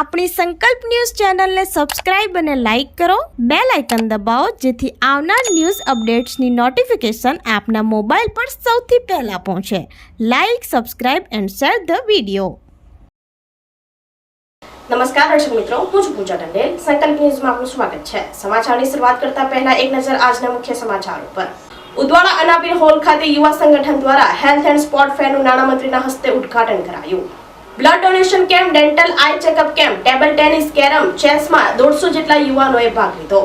આપણી સંકલ્પ ન્યૂઝ ચેનલને સબસ્ક્રાઇબ અને લાઇક કરો, બેલ આઇકન દબાવો જેથી આવનાર ન્યૂઝ અપડેટ્સની નોટિફિકેશન આપના મોબાઈલ પર સૌથી પહેલા પહોંચે. Like, subscribe and share the video. નમસ્કાર દર્શક મિત્રો, હું છું પૂજા ટંડેલ. સંકલ્પ ન્યૂઝમાં આપનું સ્વાગત છે. સમાચારની શરૂઆત કરતા પહેલા એક નજર આજના મુખ્ય સમાચારો પર. ઉદવાડા અનાબીર હોલ ખાતે યુવા સંગઠન દ્વારા હેલ્થ એન્ડ સ્પોર્ટ ફેરનું નાણામંત્રીના હસ્તે ઉદ્ઘાટન કરાયું. Blood donation camp, dental eye checkup camp, table tennis, carrom, ચેસમાં 150 જેટલા યુવાનોએ ભાગ લીધો.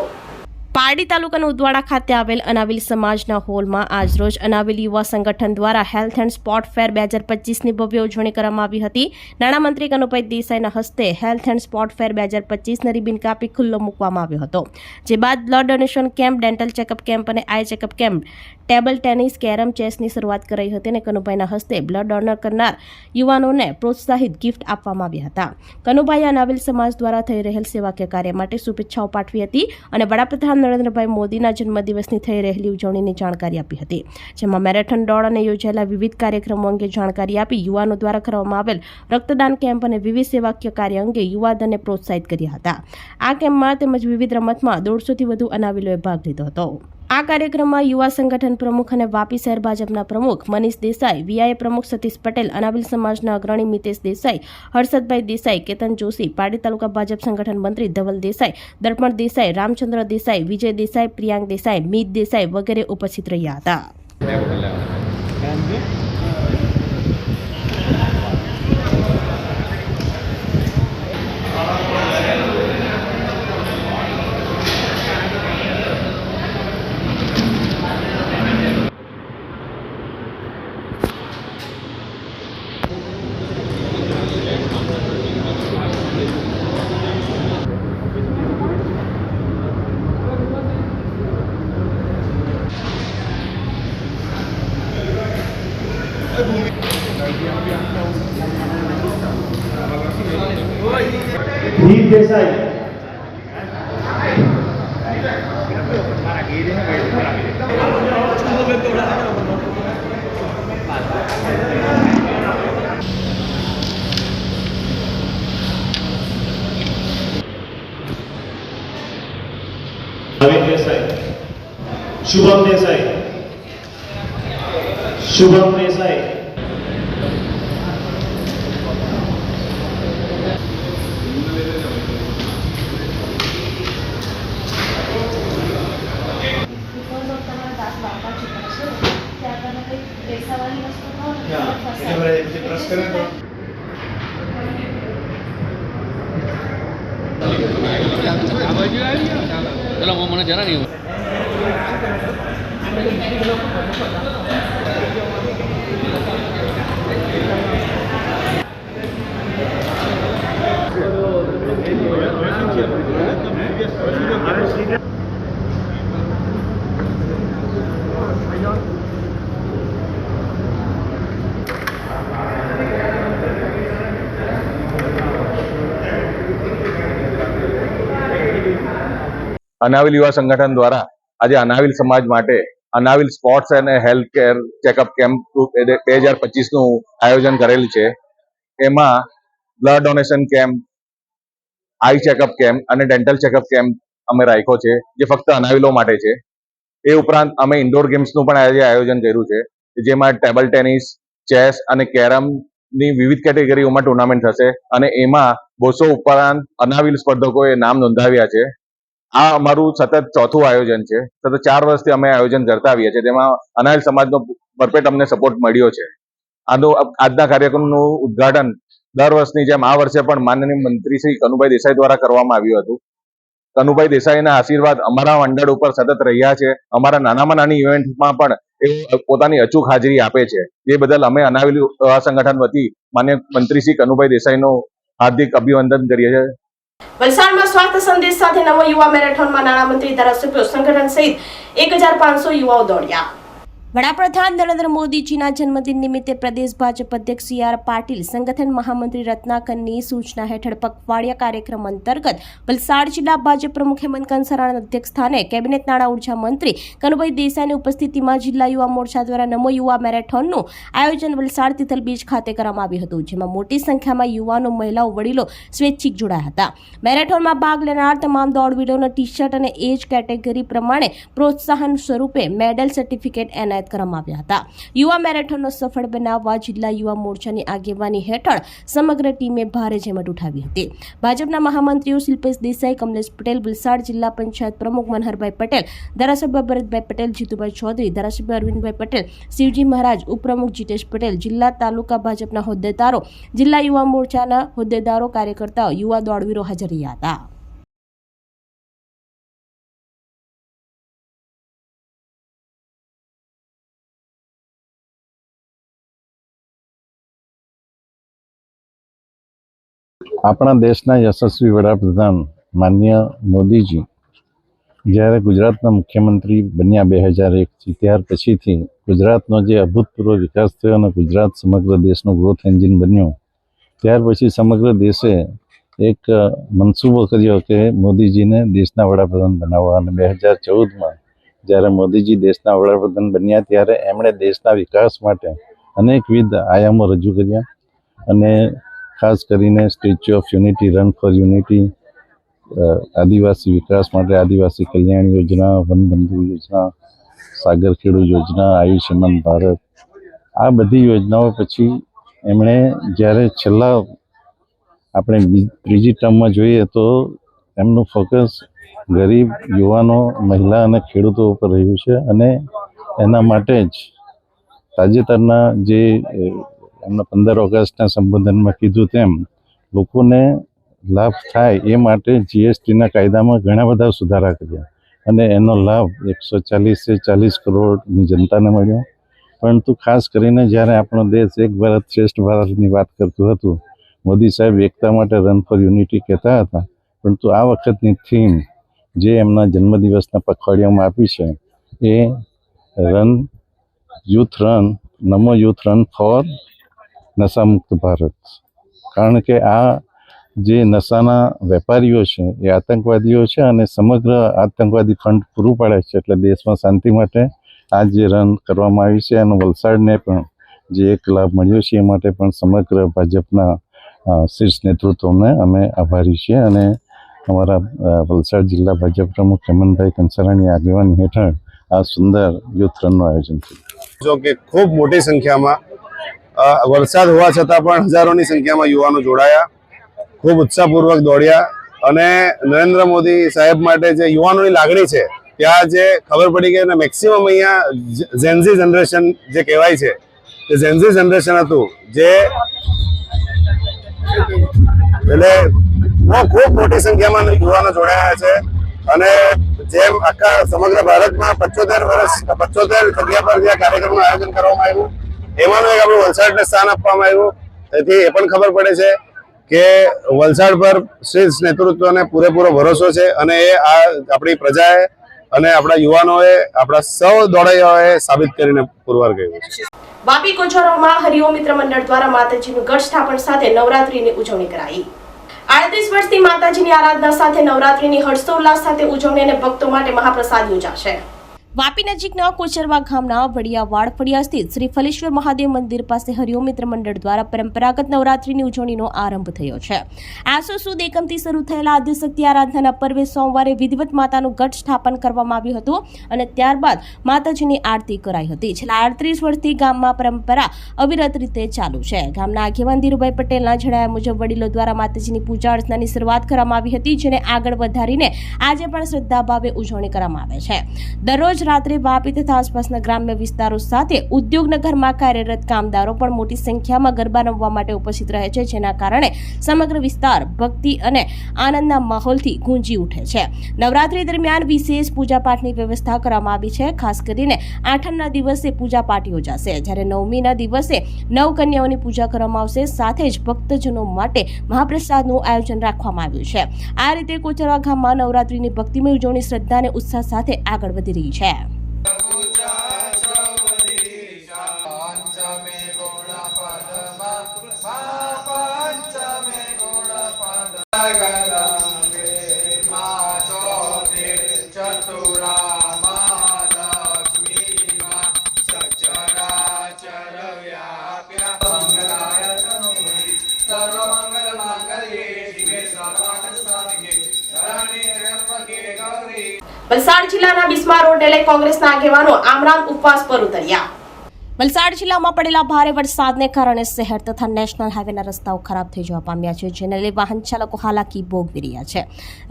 પારડી તાલુકાના ઉદવાડા ખાતે આવેલ અનાવિલ સમાજના હોલમાં આજરોજ અનાવિલ યુવા સંગઠન દ્વારા હેલ્થ એન્ડ સ્પોર્ટ ફેર 2025ની ભવ્ય ઉજવણી કરવામાં આવી હતી. નાણામંત્રી કનુભાઈ દેસાઈના હસ્તે હેલ્થ એન્ડ સ્પોર્ટ ફેર 2025ને રિબિન કાપી ખુલ્લો મૂકવામાં આવ્યો હતો. જે બાદ blood donation camp, dental checkup camp અને eye checkup camp, table tennis, carrom, ચેસની શરૂઆત કરાઈ હતી અને કનુભાઈના હસ્તે બ્લડ ડોનર કરનાર યુવાનોને પ્રોત્સાહિત ગિફ્ટ આપવામાં આવ્યા હતા. કનુભાઈએ અનાવિલ સમાજ દ્વારા થઈ રહેલ સેવાકીય કાર્ય માટે શુભેચ્છાઓ પાઠવી હતી અને વડાપ્રધાન નરેન્દ્રભાઈ મોદીના જન્મદિવસની થઈ રહેલી ઉજવણીની જાણકારી આપી હતી. જેમાં મેરેથોન દોડ અને યોજાયેલા વિવિધ કાર્યક્રમો અંગે જાણકારી આપી યુવાનો દ્વારા કરવામાં આવેલ રક્તદાન કેમ્પ અને વિવિધ સેવાકીય કાર્ય અંગે યુવાધનને પ્રોત્સાહિત કર્યા હતા. આ કેમ્પમાં તેમજ વિવિધ રમતમાં 150થી વધુ અનાવિલોએ ભાગ લીધો હતો. આ કાર્યક્રમમાં યુવા સંગઠન પ્રમુખ અને વાપી શહેર ભાજપના પ્રમુખ મનીષ દેસાઈ, વીઆઈએ પ્રમુખ સતીશ પટેલ, અનાવિલ સમાજના અગ્રણી મિતેશ દેસાઈ, હર્ષદભાઈ દેસાઈ, કેતન જોશી, પારડી તાલુકા ભાજપ સંગઠન મંત્રી ધવલ દેસાઈ, દર્પણ દેસાઈ, રામચંદ્ર દેસાઈ, વિજય દેસાઈ, પ્રિયાંક દેસાઈ, મીત દેસાઈ વગેરે ઉપસ્થિત રહ્યા હતા. मीत देसाई, अविन देसाई, शुभम देसाई, शुभम देसाई, चलो वो मैंने जरा नहीं અનાવિલ યુવા સંગઠન દ્વારા આજે અનાવિલ સમાજ માટે અનાવિલ સ્પોર્ટ્સ અને હેલ્થ કેર ચેકઅપ કેમ્પ 2025નું આયોજન કરેલ છે. એમાં બ્લડ ડોનેશન કેમ્પ, આઈ ચેકઅપ કેમ્પ અને ડેન્ટલ ચેકઅપ કેમ્પ અમે રાખ્યો છે, જે ફક્ત અનાવિલો માટે છે. એ ઉપરાંત અમે ઇન્ડોર ગેમ્સનું પણ આજે આયોજન કર્યું છે, જેમાં ટેબલ ટેનિસ, ચેસ અને કેરમની વિવિધ કેટેગરીઓમાં ટુર્નામેન્ટ થશે અને એમાં 200 ઉપરાંત અનાવિલ સ્પર્ધકોએ નામ નોંધાવ્યા છે. આ અમારું સતત ચોથું આયોજન છે. સતત 4 વર્ષથી અમે આયોજન કરતા આવીએ છીએ, તેમાં અનાવિલ સમાજનો ભરપેટ અમને સપોર્ટ મળ્યો છે. આજના કાર્યક્રમનું ઉદ્ઘાટન દર વર્ષની જેમ આ વર્ષે પણ માનનીય મંત્રી શ્રી કનુભાઈ દેસાઈ દ્વારા કરવામાં આવ્યું હતું. કનુભાઈ દેસાઈના આશીર્વાદ અમારા મંડળ ઉપર સતત રહ્યા છે. અમારા નાનામાં નાની ઇવેન્ટમાં પણ એ પોતાની અચૂક હાજરી આપે છે. એ બદલ અમે અનાવિલ સંગઠન વતી માન્ય મંત્રી શ્રી કનુભાઈ દેસાઈનો હાર્દિક અભિનંદન કરીએ છીએ. વલસાડમાં સ્વાસ્થ્ય સંદેશ સાથે નવો યુવા મેરેથોનમાં નાણામંત્રી ધારાસભ્યો સંગઠન સહિત 1500 યુવાઓ દોડ્યા. વડાપ્રધાન નરેન્દ્ર મોદીજીના જન્મદિન નિમિત્તે પ્રદેશ ભાજપ અધ્યક્ષ CR પાટીલ, સંગઠન મહામંત્રી રત્નાકરની સૂચના હેઠળ પખવાડિયા કાર્યક્રમ અંતર્ગત વલસાડ જિલ્લા ભાજપ પ્રમુખ હેમંત કંસારાના અધ્યક્ષસ્થાને કેબિનેટ નાણાં ઉર્જા મંત્રી કનુભાઈ દેસાઈની ઉપસ્થિતિમાં જિલ્લા યુવા મોરચા દ્વારા નમો યુવા મેરેથોનનું આયોજન વલસાડ તિથલ બીચ ખાતે કરવામાં આવ્યું હતું, જેમાં મોટી સંખ્યામાં યુવાનો, મહિલાઓ, વડીલો સ્વૈચ્છિક જોડાયા હતા. મેરેથોનમાં ભાગ લેનાર તમામ દોડવીરોને ટી-શર્ટ અને એજ કેટેગરી પ્રમાણે પ્રોત્સાહન સ્વરૂપે મેડલ, સર્ટિફિકેટ એનાયત કરવામાં આવ્યા હતા. યુવા મેરેથોનનો સફળ બનાવવા જિલ્લા યુવા મોરચાની આગેવાની હેઠળ સમગ્ર ટીમે ભારે જહેમત ઉઠાવી હતી. ભાજપના મહામંત્રીઓ શિલ્પેશ દેસાઈ, કમલેશ પટેલ, વલસાડ જિલ્લા પંચાયત પ્રમુખ મનહરભાઈ પટેલ, ધારાસભ્ય ભરતભાઈ પટેલ, જીતુભાઈ ચૌધરી, ધારાસભ્ય અરવિંદભાઈ પટેલ, શિવજી મહારાજ, ઉપપ્રમુખ જીતેશ પટેલ, જિલ્લા તાલુકા ભાજપના હોદ્દેદારો, જિલ્લા યુવા મોરચાના હોદ્દેદારો, કાર્યકર્તાઓ, યુવા દોડવીરો હાજર રહ્યા હતા. આપણા દેશના યશસ્વી વડાપ્રધાન માનનીય મોદીજી જ્યારે ગુજરાતના મુખ્યમંત્રી બન્યા 2001થી, ત્યાર પછીથી ગુજરાતનો જે અભૂતપૂર્વ વિકાસ થયો અને ગુજરાત સમગ્ર દેશનું ગ્રોથ એન્જિન બન્યું, ત્યાર પછી સમગ્ર દેશે એક મનસૂબો કર્યો કે મોદીજીને દેશના વડાપ્રધાન બનાવવા. અને 2014માં જ્યારે મોદીજી દેશના વડાપ્રધાન બન્યા ત્યારે એમણે દેશના વિકાસ માટે અનેકવિધ આયામો રજૂ કર્યા અને ખાસ કરીને statue of unity, run for unity, આદિવાસી વિકાસ માટે આદિવાસી કલ્યાણ યોજના, વનબંધુ યોજના, સાગર ખેડુ યોજના, આયુષ્યમાન ભારત, આ બધી યોજનાઓ પછી એમણે જ્યારે છેલ્લા આપણે ત્રીજી ટર્મમાં જોઈએ તો એમનું ફોકસ ગરીબ, યુવાનો, મહિલા અને ખેડૂતો ઉપર રહ્યું છે. અને એના માટે જ તાજેતરના જે એમના 15 ઓગસ્ટના સંબોધનમાં કીધું તેમ લોકોને લાભ થાય એ માટે GSTના કાયદામાં ઘણા બધા સુધારા કર્યા અને એનો લાભ 140 કરોડની જનતાને મળ્યો. પરંતુ ખાસ કરીને જ્યારે આપણો દેશ એક ભારત શ્રેષ્ઠ ભારતની વાત કરતું હતું, મોદી સાહેબ એકતા માટે રન ફોર યુનિટી કહેતા હતા, પરંતુ આ વખતની થીમ જે એમના જન્મદિવસના પખવાડિયામાં આપી છે એ નમો યુથ રન ફોર નશામુક્ત ભારત. કારણ કે આ જે નશાના વેપારીઓ છે એ આતંકવાદીઓ છે અને સમગ્ર આતંકવાદી ફંડ પૂરું પાડે છે. એટલે દેશમાં શાંતિ માટે આ જે રન કરવામાં આવી છે એનો વલસાડને પણ જે એક લાભ મળ્યો છે એ માટે પણ સમગ્ર ભાજપના શીર્ષ નેતૃત્વને અમે આભારી છીએ. અને અમારા વલસાડ જિલ્લા ભાજપ પ્રમુખ હેમંતભાઈ કંસારાની આગેવાની હેઠળ આ સુંદર યુથ રનનું આયોજન થયું. જો કે ખૂબ મોટી સંખ્યામાં વરસાદ હોવા છતાં પણ હજારોની સંખ્યામાં યુવાનો જોડાયા, ખૂબ ઉત્સાહપૂર્વક દોડ્યા અને નરેન્દ્ર મોદી સાહેબ માટે જે યુવાનોની લાગણી છે ત્યાં જે ખબર પડી કે મેક્સિમમ અહીંયા ઝેનઝી જનરેશન જે કહેવાય છે તે ઝેનઝી જનરેશન હતું, જે એટલે ખૂબ મોટી સંખ્યામાં યુવાનો જોડાયા છે. અને જેમ આખા સમગ્ર ભારતમાં 75 જગ્યા પર જે કાર્યક્રમનું આયોજન કરવામાં આવ્યું એમાંનું એક આપણું વલસાડને સ્થાન આપવામાં આવ્યું. તેથી એ પણ ખબર પડે છે કે વલસાડ પર શ્રેષ્ઠ નેતૃત્વને પૂરેપૂરો ભરોસો છે અને એ આ આપણી પ્રજાએ અને આપણા યુવાનોએ, આપણા સૌ દોડાઈઓએ સાબિત કરીને પુરવાર કર્યું છે. વાપી કોચરોમાં હરિઓમ મિત્ર મંડળ દ્વારા માતાજીનું ગઢ સ્થાપન સાથે નવરાત્રીની ઉજવણી કરાઈ. 38 વર્ષથી માતાજીની આરાધના સાથે નવરાત્રીની હર્ષોલ્લાસ સાથે ઉજવણી અને ભક્તો માટે મહાપ્રસાદ યોજાશે. વાપી નજીકના કોચરવા ગામના વડિયાવાડ ફળિયા સ્થિત શ્રી ફલેશ્વર મહાદેવ મંદિર પાસે હરિઓમ મિત્ર મંડળ દ્વારા પરંપરાગત નવરાત્રીની ઉજવણીનો આરંભ થયો છે. આસો સુદ એકમથી શરૂ થયેલા આદ્યશક્તિ આરાધનાના પર્વે સોમવારે વિધિવત માતાનું ગઢ સ્થાપન કરવામાં આવ્યું હતું અને ત્યારબાદ માતાજીની આરતી કરાઈ હતી. છેલ્લા 38 વર્ષથી ગામમાં પરંપરા અવિરત રીતે ચાલુ છે. ગામના આગેવાન ધીરુભાઈ પટેલના જણાવ્યા મુજબ વડીલો દ્વારા માતાજીની પૂજા અર્ચનાની શરૂઆત કરવામાં આવી હતી, જેને આગળ વધારીને આજે પણ શ્રદ્ધાભાવે ઉજવણી કરવામાં આવે છે. દરરોજ રાત્રે વાપી તથા આસપાસના ગ્રામ્ય વિસ્તારો સાથે ઉદ્યોગનગરમાં કાર્યરત કામદારો પણ મોટી સંખ્યામાં ગરબા રમવા માટે ઉપસ્થિત રહે છે, જેના કારણે સમગ્ર વિસ્તાર ભક્તિ અને આનંદના માહોલથી ગુંજી ઉઠે છે. નવરાત્રી દરમિયાન વિશેષ પૂજાપાઠની વ્યવસ્થા કરવામાં આવી છે. ખાસ કરીને આઠમના દિવસે પૂજાપાઠ યોજાશે, જ્યારે નવમીના દિવસે 9 કન્યાઓની પૂજા કરવામાં આવશે. સાથે જ ભક્તજનો માટે મહાપ્રસાદનું આયોજન રાખવામાં આવ્યું છે. આ રીતે કોચરવા ગામમાં નવરાત્રીની ભક્તિમય ઉજવણી શ્રદ્ધા અને ઉત્સાહ સાથે આગળ વધી રહી છે. વલસાડ જિલ્લાના બિસ્માર રોડને લઈ કોંગ્રેસના આગેવાનો આમરાન ઉપવાસ પર ઉતર્યા. વલસાડ જિલ્લામાં પડેલા ભારે વરસાદને કારણે શહેર તથા નેશનલ હાઈવેના રસ્તાઓ ખરાબ થઈ જવા પામ્યા છે, જેને લઈ વાહન ચાલકો હાલાકી ભોગવી રહ્યા છે.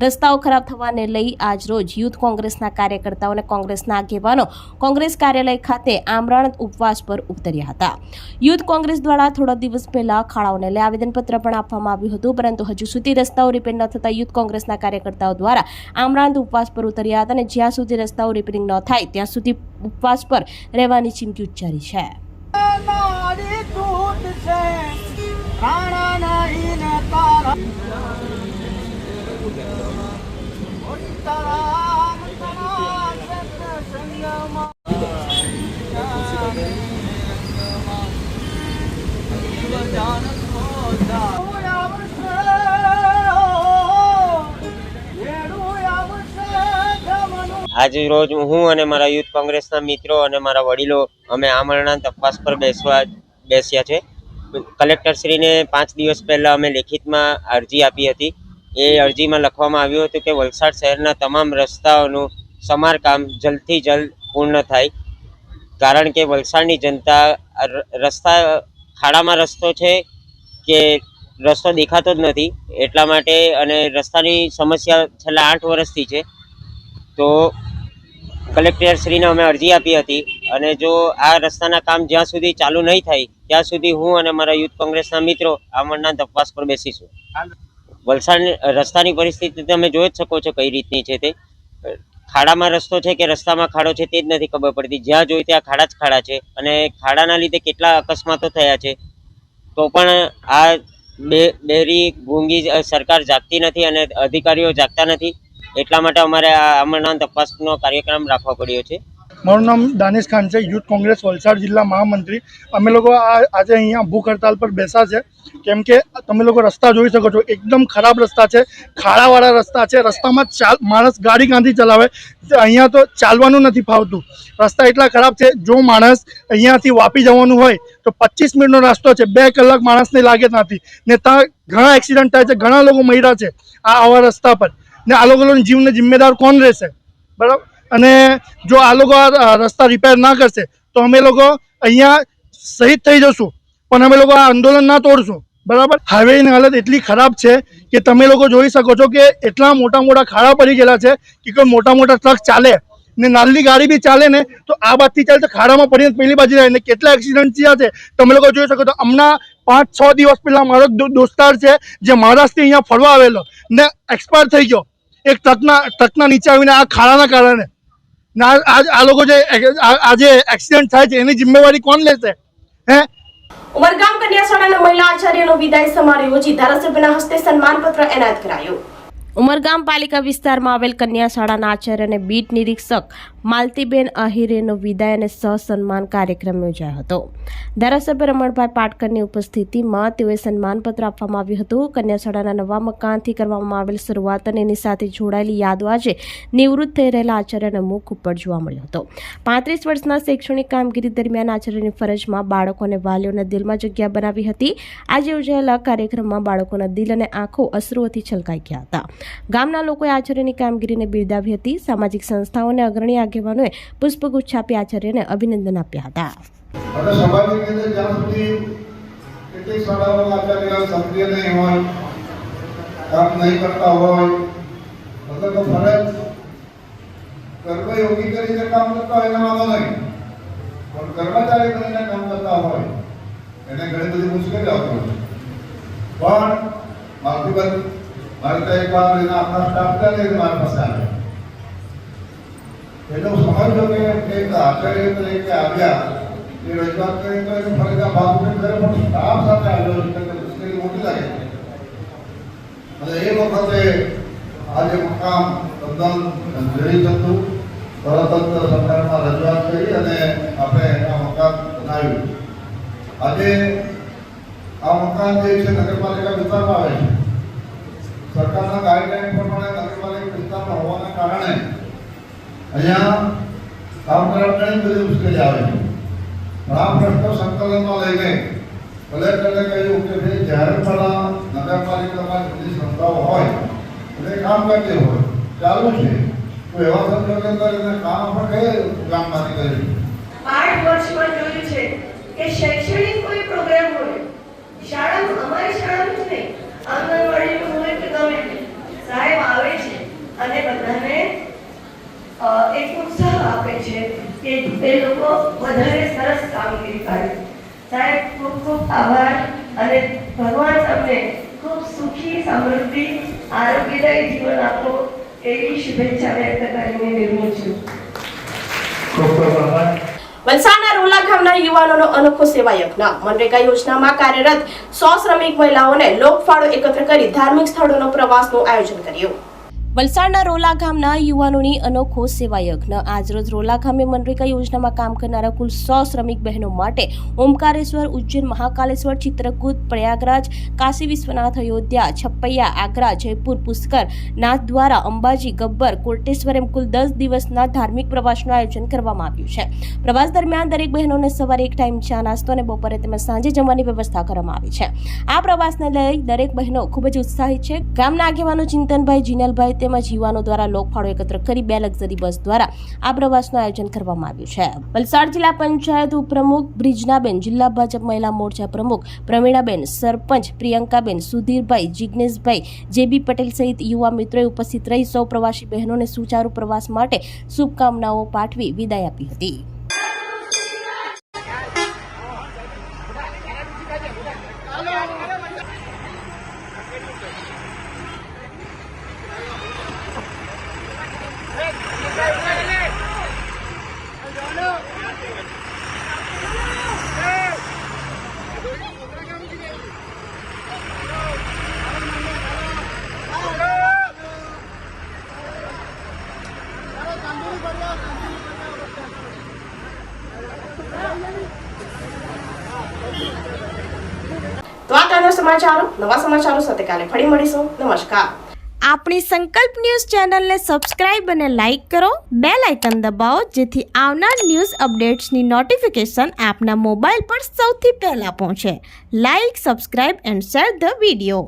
રસ્તાઓ ખરાબ થવાને લઈ આજ રોજ યુથ કોંગ્રેસના કાર્યકર્તાઓ અને કોંગ્રેસના આગેવાનો કોંગ્રેસ કાર્યાલય ખાતે આમરણ ઉપવાસ પર ઉતર્યા હતા. યુથ કોંગ્રેસ દ્વારા થોડા દિવસ પહેલા ખાડાઓને લઈ આવેદનપત્ર પણ આપવામાં આવ્યું હતું, પરંતુ હજુ સુધી રસ્તાઓ રિપેર ન થતા યુથ કોંગ્રેસના કાર્યકર્તાઓ દ્વારા આમરણ ઉપવાસ પર ઉતર્યા હતા અને જ્યાં સુધી રસ્તાઓ રિપેરિંગ ન થાય ત્યાં સુધી ઉપવાસ પર રહેવાની ચીમકી ઉચ્ચારી છે. આજ રોજ હું અને મારા યુથ કોંગ્રેસના મિત્રો અને મારા વડીલો અમે આમરણના તપાસ પર બેસ્યા છે. કલેક્ટરશ્રીને 5 દિવસ પહેલાં અમે લેખિતમાં અરજી આપી હતી. એ અરજીમાં લખવામાં આવ્યું હતું કે વલસાડ શહેરના તમામ રસ્તાઓનું સમારકામ જલ્દથી જલ્દ પૂર્ણ થાય, કારણ કે વલસાડની જનતા રસ્તા ખાડામાં રસ્તો છે કે રસ્તો દેખાતો જ નથી એટલા માટે, અને રસ્તાની સમસ્યા છેલ્લા 8 વર્ષથી છે. તો કલેક્ટરશ્રીને અમે અરજી આપી હતી અને જો આ રસ્તાના કામ જ્યાં સુધી ચાલુ નહીં થાય ત્યાં સુધી હું અને મારા યુથ કોંગ્રેસના મિત્રો આમરણના તપાસ પર બેસીશું. વલસાડ રસ્તાની પરિસ્થિતિ તમે જોઈ જ શકો છો કઈ રીતની છે. તે ખાડામાં રસ્તો છે કે રસ્તામાં ખાડો છે તે જ નથી ખબર પડતી. જ્યાં જોઈ ત્યાં ખાડા જ ખાડા છે અને ખાડાના લીધે કેટલા અકસ્માતો થયા છે. તો પણ આ બેરી ગૂંગી સરકાર જાગતી નથી અને અધિકારીઓ જાગતા નથી. એટલા માટે અમારે આ આમરણના તપાસનો કાર્યક્રમ રાખવો પડ્યો છે. મારું નામ દાનિશ ખાન છે, યુથ કોંગ્રેસ વલસાડ જિલ્લા મહામંત્રી. અમે લોકો આજે અહીંયા ભૂખ હડતાલ પર બેસા છે કેમ કે તમે લોકો રસ્તા જોઈ શકો છો, એકદમ ખરાબ રસ્તા છે, ખાડાવાળા રસ્તા છે. રસ્તામાં માણસ ગાડી ક્યાંથી ચલાવે? અહીંયા તો ચાલવાનું નથી ફાવતું. રસ્તા એટલા ખરાબ છે, જો માણસ અહીંયાથી વાપી જવાનું હોય તો 25 મિનિટનો રસ્તો છે, 2 કલાક માણસને લાગે નથી ને ત્યાં ઘણા એક્સિડન્ટ થાય છે, ઘણા લોકો મર્યા છે આવા રસ્તા પર. ને આ લોકોની જીવને જિમ્મેદાર કોણ રહેશે? બરાબર. અને જો આ લોકો આ રસ્તા રિપેર ના કરશે તો અમે લોકો અહીંયા શહીદ થઈ જશું, પણ અમે લોકો આ આંદોલન ના તોડશું. બરાબર. હાઈવેની હાલત એટલી ખરાબ છે કે તમે લોકો જોઈ શકો છો કે એટલા મોટા મોટા ખાડા પડી ગયેલા છે કે કોઈ મોટા મોટા ટ્રક ચાલે ને નાની ગાડી બી ચાલે ને તો આ બાજુથી ચાલે તો ખાડામાં પડીને પેલી બાજુ જાય ને કેટલા એક્સિડન્ટ થયા છે તમે લોકો જોઈ શકો છો. હમણાં 5-6 દિવસ પહેલા મારો દોસ્તાર છે જે મહારાષ્ટ્રથી અહીંયા ફરવા આવેલો ને એક્સપાયર થઈ ગયો એક ટ્રકના નીચે આવીને આ ખાડાના કારણે. આ લોકો જે આજે એક્સિડન્ટ થાય છે એની જિમ્મેવારી કોણ લેશે? હે? ઉમરગામ કન્યા શાળાના મહિલા આચાર્યનો વિદાય સમારોહ યોજી ધારાસભ્યના હસ્તે સન્માનપત્ર એનાયત કરાયું. ઉમરગામ પાલિકા વિસ્તારમાં આવેલ કન્યા શાળાના આચાર્ય અને બીટ નિરીક્ષક માલતીબેન આહિરેનો વિદાય અને સહસન્માન કાર્યક્રમ યોજાયો હતો. ધારાસભ્ય રમણભાઈ પાટકરની ઉપસ્થિતિમાં તેઓએ સન્માનપત્ર આપવામાં આવ્યું હતું. કન્યા શાળાના નવા મકાનથી કરવામાં આવેલ શરૂઆત અને એની સાથે જોડાયેલી યાદો આજે નિવૃત્ત થઈ રહેલા આચાર્યના મુખ ઉપર જોવા મળ્યો હતો. 35 વર્ષના શૈક્ષણિક કામગીરી દરમિયાન આચાર્યની ફરજમાં બાળકો અને વાલીઓના દિલમાં જગ્યા બનાવી હતી. આજે યોજાયેલા કાર્યક્રમમાં બાળકોના દિલ અને આંખો અશ્રુઓથી છલકાઈ ગયા હતા. ગામના લોકોએ આચાર્યની કામગીરીને બિરદાવી હતી. સામાજિક સંસ્થાઓને અગ્રણી આગેવાનોએ પુષ્પગુચ્છ આપી આચાર્યને અભિનંદન આપ્યા હતા. અને સમાજની અંદર જ્યાં સુધી કેટલીક શાળાઓમાં આચાર્ય સક્રિય નહીં હોય, કામ નહીં કરતા હોય, મતલબ તો ફરજ કર્મયોગી કરીને કામ કરતા હોય એના વાંધો નહીં, પણ કર્મચારી બનીને કામ કરતા હોય એને ઘણી બધી મુશ્કેલી આવતી હોય. પણ માલતીબેન મારે તો એક વાર એના આપણા સ્ટાફ કરે મારી પાસે આવે એટલે હું સમજ્યો કે એક આચાર્ય તરીકે આવ્યા એ રજૂઆત કરી તો એની ફરજના ભાગ કરે, પણ સ્ટાફ સાથે આવ્યો એટલે મુશ્કેલી મોટી લાગે. અને એ વખતે આજે મકામ તદ્દન જડિત હતું. તરત જ સરકારમાં રજૂઆત કરી અને આપણે આ મકાન બનાવ્યું. આજે આ મકાન જે છે નગરપાલિકા વિસ્તારમાં આવે છે. સરકારના ગાઈડલાઈન પ્રમાણે નગરપાલિકા વિસ્તારમાં હોવાના કારણે અહીંયા કામ કરવા ઘણી બધી મુશ્કેલી આવે છે. પણ આ પ્રશ્નો સંકલનમાં લઈને કલેક્ટરે કહ્યું કે ભાઈ જ્યારે પણ નગરપાલિકામાં બધી સંસ્થાઓ હોય એટલે કામ કરતી હોય ચાલુ છે તો એવા સંજોગની અંદર એને કામ આપણે કઈ ગામમાંથી કર્યું. 8 વર્ષમાં જોયું છે કે શૈક્ષણિક કોઈ પ્રોગ્રામ હોય શાળામાં, અમારી શાળામાં જ નહીં, આંગણવાડીનું હોય કે ગમે તે, સાહેબ આવે છે અને બધાને એક ઉત્સાહ આપે છે કે તે લોકો વધારે સરસ કામગીરી કરે. સાહેબ ખૂબ ખૂબ આભાર અને ભગવાન તમને ખૂબ સુખી, સમૃદ્ધિ, આરોગ્યદાયી જીવન આપો એવી શુભેચ્છા વ્યક્ત કરીને વિરમું છું. ખૂબ ખૂબ આભાર. વલસાડના રોલા ગામના યુવાનોનો અનોખો સેવા યજ્ઞ. મનરેગા યોજનામાં કાર્યરત 100 શ્રમિક મહિલાઓને લોકફાળો એકત્ર કરી ધાર્મિક સ્થળોનો પ્રવાસનું આયોજન કર્યું. વલસાડના રોલા ગામના યુવાનોની અનોખો સેવા યજ્ઞ. આજરોજ રોલા ગામે મનરેગા યોજનામાં કામ કરનારા કુલ 100 શ્રમિક બહેનો માટે ઓમકારેશ્વર, ઉજ્જૈન, મહાકાલેશ્વર, ચિત્રકૂટ, પ્રયાગરાજ, કાશી વિશ્વનાથ, અયોધ્યા, છપૈયા, આગ્રા, જયપુર, પુષ્કર, નાથદ્વારા, અંબાજી, ગબ્બર, કોટેશ્વર એમ કુલ 10 દિવસના ધાર્મિક પ્રવાસનું આયોજન કરવામાં આવ્યું છે. પ્રવાસ દરમિયાન દરેક બહેનોને સવારે એક ટાઈમ ચા નાસ્તો અને બપોરે તેમજ સાંજે જમવાની વ્યવસ્થા કરવામાં આવી છે. આ પ્રવાસને લઈ દરેક બહેનો ખૂબ જ ઉત્સાહિત છે. ગામના આગેવાનો ચિંતનભાઈ, જીનલભાઈ તેમજ યુવાનો દ્વારા લોકફાળો એકત્ર કરી 2 લક્ઝરી બસ દ્વારા આ પ્રવાસનું આયોજન કરવામાં આવ્યું છે. વલસાડ જિલ્લા પંચાયત ઉપપ્રમુખ બ્રિજરાબેન, જિલ્લા ભાજપ મહિલા મોરચા પ્રમુખ પ્રવીણાબેન, સરપંચ પ્રિયંકાબેન, સુધીરભાઈ, જિજ્ઞેશભાઈ, જેબી પટેલ સહિત યુવા મિત્રોએ ઉપસ્થિત રહી સૌ પ્રવાસી બહેનોને સુચારુ પ્રવાસ માટે શુભકામનાઓ પાઠવી વિદાય આપી હતી. તો આ કાલના સમાચારો. નવા સમાચારો સાથે કાલે ફરી મળીશું. નમસ્કાર. આપણી સંકલ્પ ન્યૂઝ ચેનલને સબસ્ક્રાઇબ અને લાઇક કરો, બેલ આઇકન દબાવો જેથી આવનાર ન્યૂઝ અપડેટ્સની નોટિફિકેશન આપના મોબાઈલ પર સૌથી પહેલા પહોંચે. Like, subscribe and share the video.